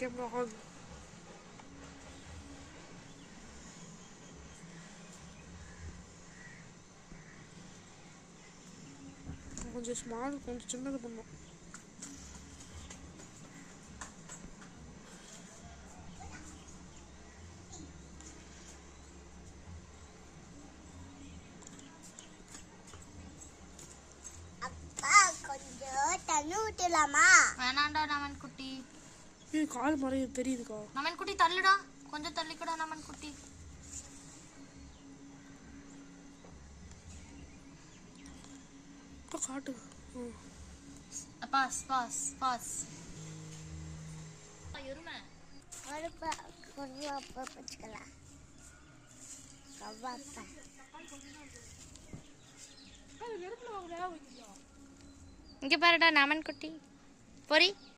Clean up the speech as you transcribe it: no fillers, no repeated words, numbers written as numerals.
Camera on. கொஞ்சம் small, கொஞ்சம் சின்னது பண்ணும். கொஞ்சம் தண்ணி ஊற்றலாமா? வேணாண்டா நமன் குட்டி. கால் மறையும் தெரியுதுக்கா. நமன் குட்டி தள்ளுடா, கொஞ்சம் தள்ளிக்கூடா நமன் குட்டி. காட்டு. Boss boss boss. எருமை கொஞ்சம் வச்சுக்கலாம். இங்க பாருடா நமன் குட்டி பொறி.